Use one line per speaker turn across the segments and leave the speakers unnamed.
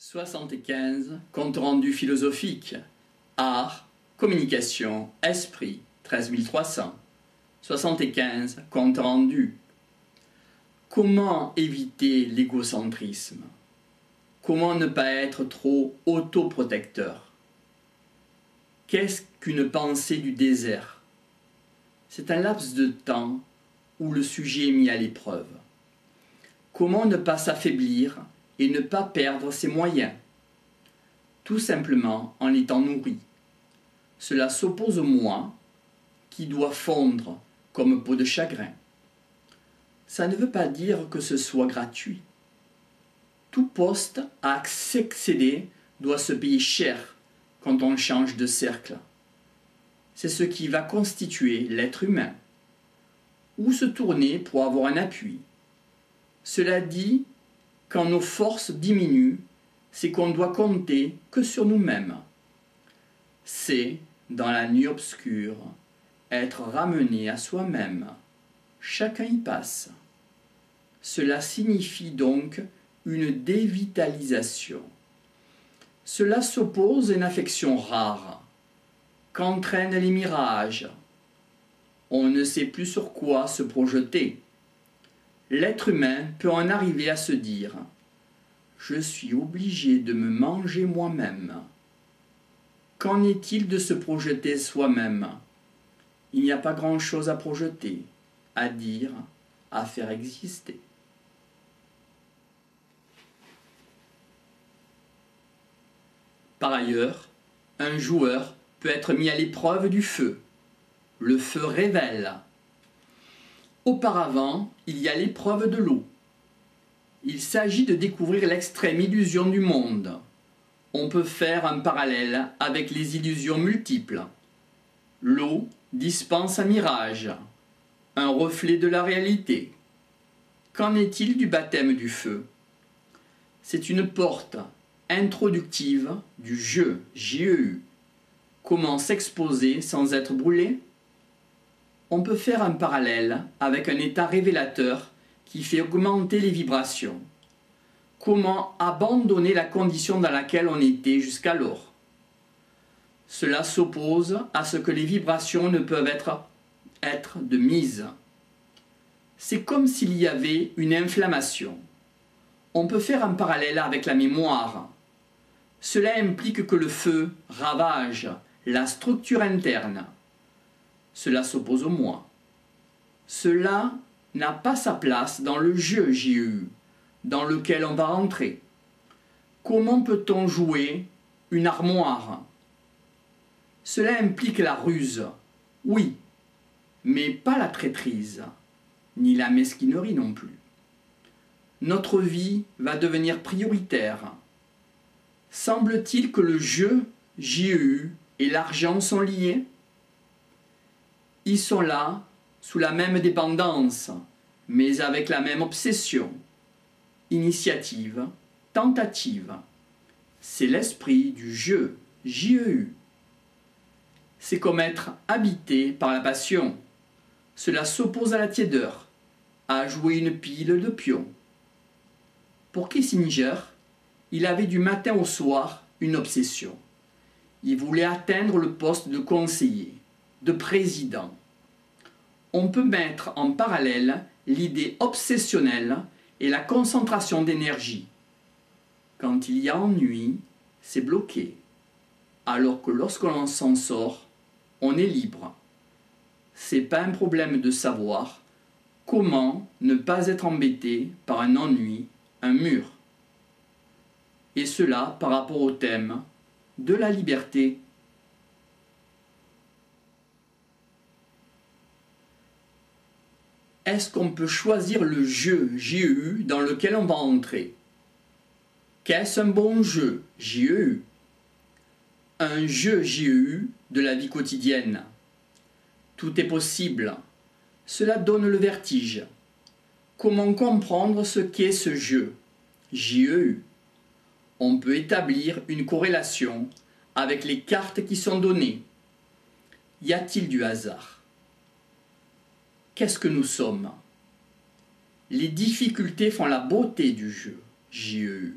75. Compte rendu philosophique. Art, communication, esprit. 13 300. 75. Compte rendu. Comment éviter l'égocentrisme? Comment ne pas être trop autoprotecteur? Qu'est-ce qu'une pensée du désert? C'est un laps de temps où le sujet est mis à l'épreuve. Comment ne pas s'affaiblir et ne pas perdre ses moyens? Tout simplement en étant nourri. Cela s'oppose au moi qui doit fondre comme peau de chagrin. Ça ne veut pas dire que ce soit gratuit. Tout poste à accéder doit se payer cher quand on change de cercle. C'est ce qui va constituer l'être humain. Où se tourner pour avoir un appui? Cela dit, quand nos forces diminuent, c'est qu'on ne doit compter que sur nous-mêmes. C'est, dans la nuit obscure, être ramené à soi-même. Chacun y passe. Cela signifie donc une dévitalisation. Cela s'oppose à une affection rare, qu'entraînent les mirages. On ne sait plus sur quoi se projeter. L'être humain peut en arriver à se dire « Je suis obligé de me manger moi-même ». Qu'en est-il de se projeter soi-même? Il n'y a pas grand-chose à projeter, à dire, à faire exister. Par ailleurs, un joueur peut être mis à l'épreuve du feu. Le feu révèle. Auparavant, il y a l'épreuve de l'eau. Il s'agit de découvrir l'extrême illusion du monde. On peut faire un parallèle avec les illusions multiples. L'eau dispense un mirage, un reflet de la réalité. Qu'en est-il du baptême du feu? C'est une porte introductive du jeu, JEU. Comment s'exposer sans être brûlé? On peut faire un parallèle avec un état révélateur qui fait augmenter les vibrations. Comment abandonner la condition dans laquelle on était jusqu'alors? Cela s'oppose à ce que les vibrations ne peuvent être de mise. C'est comme s'il y avait une inflammation. On peut faire un parallèle avec la mémoire. Cela implique que le feu ravage la structure interne. Cela s'oppose au moi. Cela n'a pas sa place dans le jeu JEU, dans lequel on va rentrer. Comment peut-on jouer une armoire? Cela implique la ruse, oui, mais pas la traîtrise, ni la mesquinerie non plus. Notre vie va devenir prioritaire. Semble-t-il que le jeu, JEU, et l'argent sont liés? Ils sont là, sous la même dépendance, mais avec la même obsession. Initiative, tentative. C'est l'esprit du jeu, JEU. C'est comme être habité par la passion. Cela s'oppose à la tiédeur, à jouer une pile de pions. Pour Kissinger, il avait du matin au soir une obsession. Il voulait atteindre le poste de conseiller, de président. On peut mettre en parallèle l'idée obsessionnelle et la concentration d'énergie. Quand il y a ennui, c'est bloqué, alors que lorsque l'on s'en sort, on est libre. C'est pas un problème de savoir comment ne pas être embêté par un ennui, un mur. Et cela par rapport au thème de la liberté. Est-ce qu'on peut choisir le jeu JEU dans lequel on va entrer? Qu'est-ce un bon jeu JEU? Un jeu JEU de la vie quotidienne. Tout est possible. Cela donne le vertige. Comment comprendre ce qu'est ce jeu JEU? On peut établir une corrélation avec les cartes qui sont données. Y a-t-il du hasard? Qu'est-ce que nous sommes? Les difficultés font la beauté du jeu, JEU.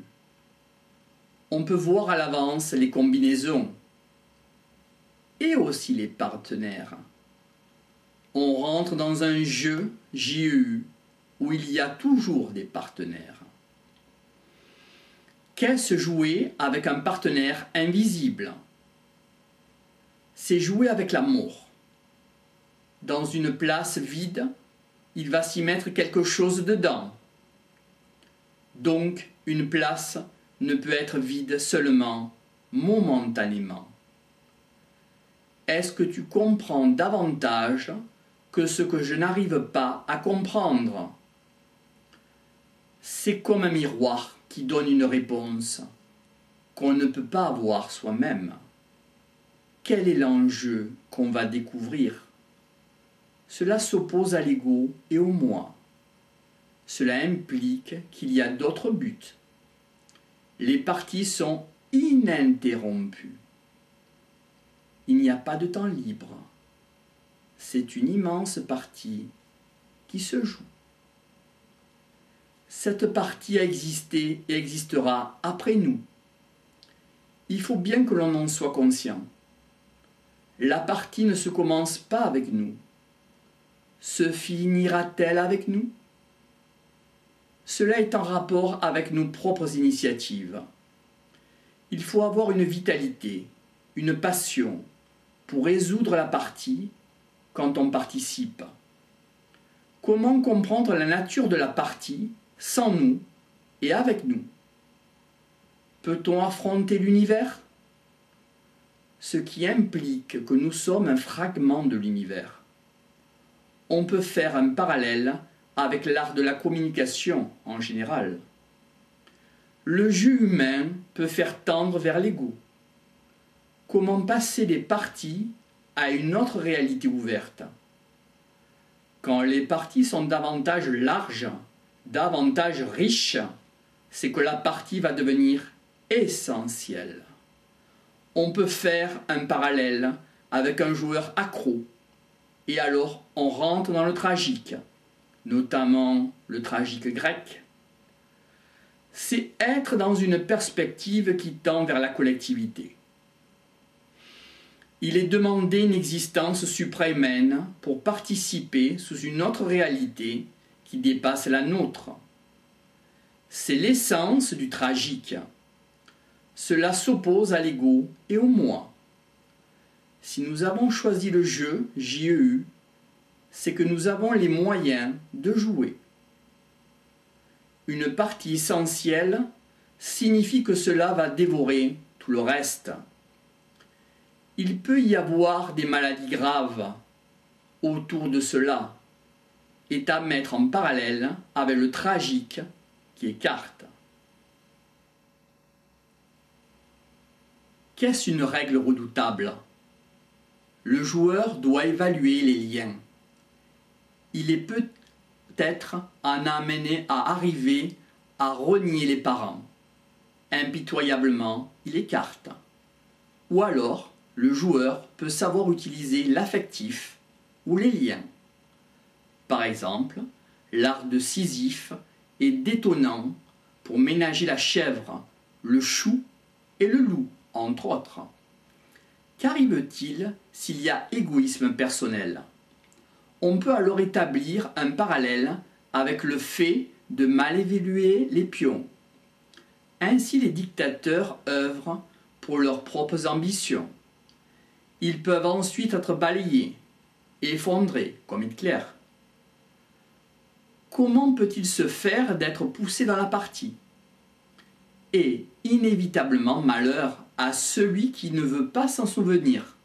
peut voir à l'avance les combinaisons et aussi les partenaires. On rentre dans un jeu JEU où il y a toujours des partenaires. Qu'est-ce jouer avec un partenaire invisible? C'est jouer avec l'amour. Dans une place vide, il va s'y mettre quelque chose dedans. Donc, une place ne peut être vide seulement momentanément. Est-ce que tu comprends davantage que ce que je n'arrive pas à comprendre? C'est comme un miroir qui donne une réponse qu'on ne peut pas avoir soi-même. Quel est l'enjeu qu'on va découvrir? Cela s'oppose à l'ego et au moi. Cela implique qu'il y a d'autres buts. Les parties sont ininterrompues. Il n'y a pas de temps libre. C'est une immense partie qui se joue. Cette partie a existé et existera après nous. Il faut bien que l'on en soit conscient. La partie ne se commence pas avec nous. Se finira-t-elle avec nous? Cela est en rapport avec nos propres initiatives. Il faut avoir une vitalité, une passion pour résoudre la partie quand on participe. Comment comprendre la nature de la partie sans nous et avec nous? Peut-on affronter l'univers? Ce qui implique que nous sommes un fragment de l'univers. On peut faire un parallèle avec l'art de la communication en général. Le jeu humain peut faire tendre vers l'ego. Comment passer des parties à une autre réalité ouverte? Quand les parties sont davantage larges, davantage riches, c'est que la partie va devenir essentielle. On peut faire un parallèle avec un joueur accro, et alors on rentre dans le tragique, notamment le tragique grec. C'est être dans une perspective qui tend vers la collectivité. Il est demandé une existence suprahumaine pour participer sous une autre réalité qui dépasse la nôtre. C'est l'essence du tragique. Cela s'oppose à l'ego et au moi. Si nous avons choisi le jeu, JEU, c'est que nous avons les moyens de jouer. Une partie essentielle signifie que cela va dévorer tout le reste. Il peut y avoir des maladies graves autour de cela, et à mettre en parallèle avec le tragique qui écarte. Qu'est-ce une règle redoutable? Le joueur doit évaluer les liens. Il est peut-être en amené à arriver à renier les parents. Impitoyablement, il écarte. Ou alors, le joueur peut savoir utiliser l'affectif ou les liens. Par exemple, l'art de Sisyphe est détonnant pour ménager la chèvre, le chou et le loup, entre autres. Qu'arrive-t-il s'il y a égoïsme personnel? On peut alors établir un parallèle avec le fait de mal évaluer les pions. Ainsi, les dictateurs œuvrent pour leurs propres ambitions. Ils peuvent ensuite être balayés, effondrés, comme Hitler. Comment peut-il se faire d'être poussé dans la partie? Et inévitablement malheur à celui qui ne veut pas s'en souvenir.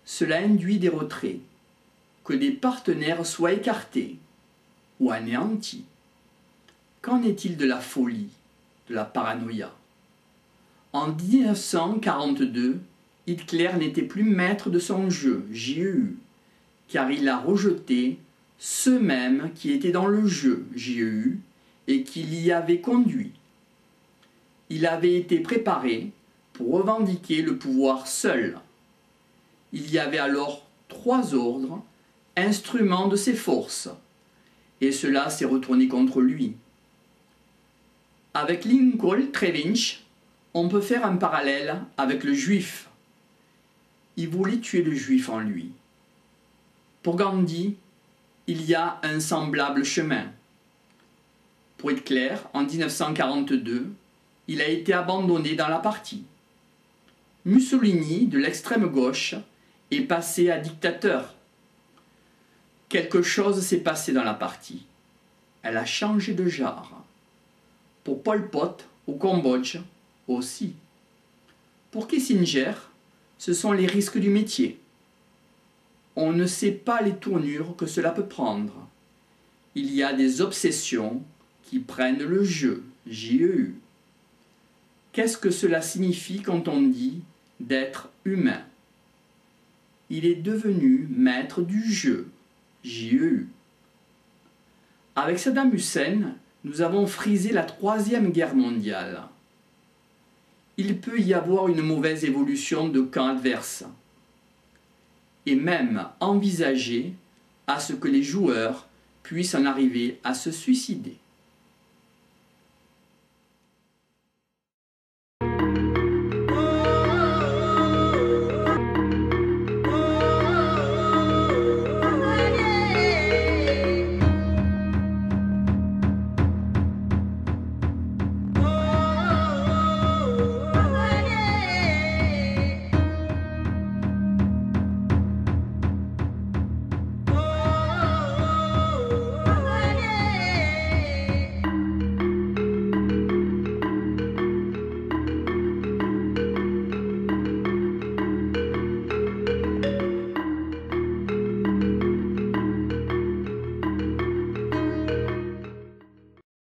Cela induit des retraits, que des partenaires soient écartés ou anéantis. Qu'en est-il de la folie, de la paranoïa? En 1942, Hitler n'était plus maître de son jeu, JEU, car il a rejeté ceux mêmes qui étaient dans le jeu, JEU, et qui l'y avaient conduit. Il avait été préparé pour revendiquer le pouvoir seul. Il y avait alors 3 ordres, instruments de ses forces, et cela s'est retourné contre lui. Avec Lincoln Trevinch, On peut faire un parallèle avec le juif. Il voulait tuer le juif en lui. Pour Gandhi, il y a un semblable chemin. Pour être clair, en 1942, il a été abandonné dans la partie. Mussolini, de l'extrême gauche, est passé à dictateur. Quelque chose s'est passé dans la partie. Elle a changé de genre. Pour Pol Pot, au Cambodge, aussi. Pour Kissinger, ce sont les risques du métier. On ne sait pas les tournures que cela peut prendre. Il y a des obsessions qui prennent le jeu, J-E-U. Qu'est-ce que cela signifie quand on dit d'être humain? Il est devenu maître du jeu, J-E-U. Avec Saddam Hussein, nous avons frisé la Troisième Guerre mondiale. Il peut y avoir une mauvaise évolution de camp adverse, et même envisager à ce que les joueurs puissent en arriver à se suicider.